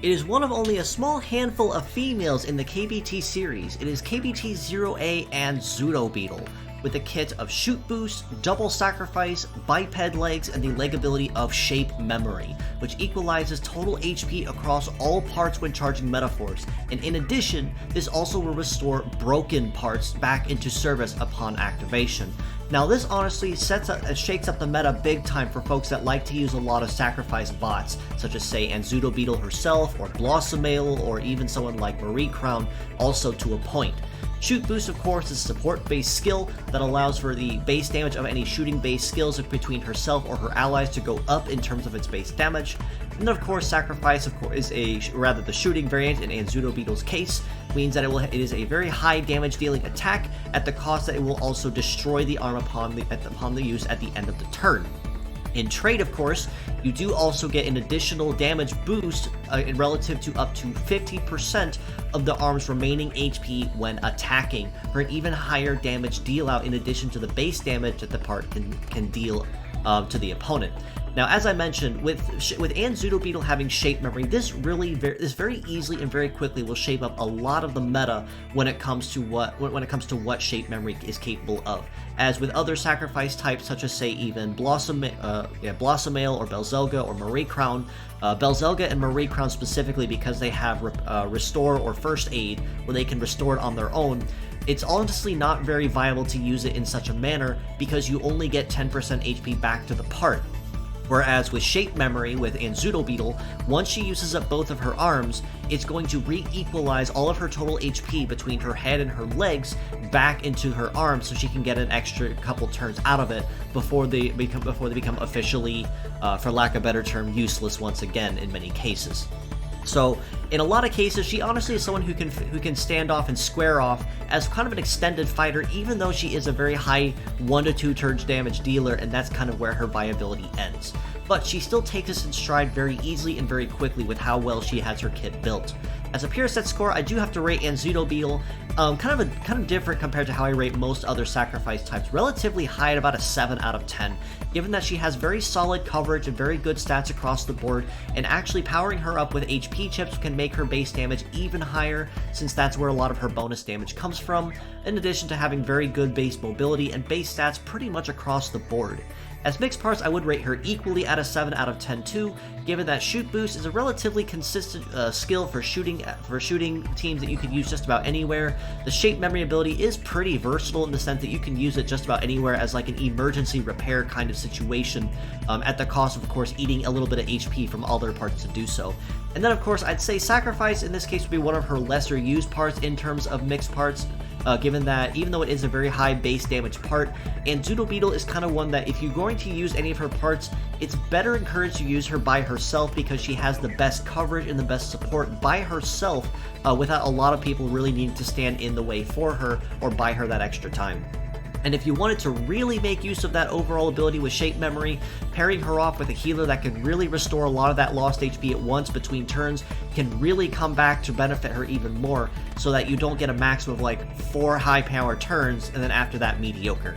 It is one of only a small handful of females in the KBT series. It is KBT0A Anzudo Beetle, with a kit of Shoot Boost, Double Sacrifice, Biped Legs, and the leg ability of Shape Memory, which equalizes total HP across all parts when charging Metaforce, and in addition, this also will restore broken parts back into service upon activation. Now this honestly shakes up the meta big time for folks that like to use a lot of sacrifice bots, such as say Anzudo Beetle herself, or Blossomale, or even someone like Marie Crown, also to a point. Shoot Boost, of course, is a support-based skill that allows for the base damage of any shooting-based skills between herself or her allies to go up in terms of its base damage. And then, of course, Sacrifice, is the shooting variant in Anzudo Beetle's case, means that it is a very high damage dealing attack at the cost that it will also destroy the arm upon the use at the end of the turn. In trade, of course, you do also get an additional damage boost relative to up to 50% of the arm's remaining HP when attacking, for an even higher damage deal out in addition to the base damage that the part can deal to the opponent. Now, as I mentioned, with Anzudo Beetle having Shape Memory, this very easily and very quickly will shape up a lot of the meta when it comes to what Shape Memory is capable of. As with other sacrifice types, such as say even Blossomale or Belzelga or Marie Crown, Belzelga and Marie Crown specifically because they have Restore or First Aid, where they can restore it on their own. It's honestly not very viable to use it in such a manner because you only get 10% HP back to the part. Whereas with Shape Memory, with Anzudo Beetle, once she uses up both of her arms, it's going to re-equalize all of her total HP between her head and her legs back into her arms so she can get an extra couple turns out of it before they become officially, for lack of a better term, useless once again in many cases. So, in a lot of cases, she honestly is someone who can stand off and square off as kind of an extended fighter, even though she is a very high 1 to 2 turns damage dealer, and that's kind of where her viability ends. But she still takes this in stride very easily and very quickly with how well she has her kit built. As a pure set score, I do have to rate Anzudo Beetle kind of different compared to how I rate most other sacrifice types, relatively high at about a 7 out of 10, given that she has very solid coverage and very good stats across the board, and actually powering her up with HP chips can make her base damage even higher, since that's where a lot of her bonus damage comes from, in addition to having very good base mobility and base stats pretty much across the board. As mixed parts, I would rate her equally at a 7 out of 10 too, given that Shoot Boost is a relatively consistent skill for shooting teams that you can use just about anywhere. The Shape Memory ability is pretty versatile in the sense that you can use it just about anywhere as like an emergency repair kind of situation, at the cost of course eating a little bit of HP from other parts to do so. And then of course I'd say Sacrifice in this case would be one of her lesser used parts in terms of mixed parts. Given that even though it is a very high base damage part, Anzudo Beetle is kind of one that if you're going to use any of her parts, it's better encouraged to use her by herself because she has the best coverage and the best support by herself without a lot of people really needing to stand in the way for her or buy her that extra time. And if you wanted to really make use of that overall ability with Shape Memory, pairing her off with a healer that can really restore a lot of that lost HP at once between turns can really come back to benefit her even more, so that you don't get a maximum of like 4 high power turns and then after that mediocre.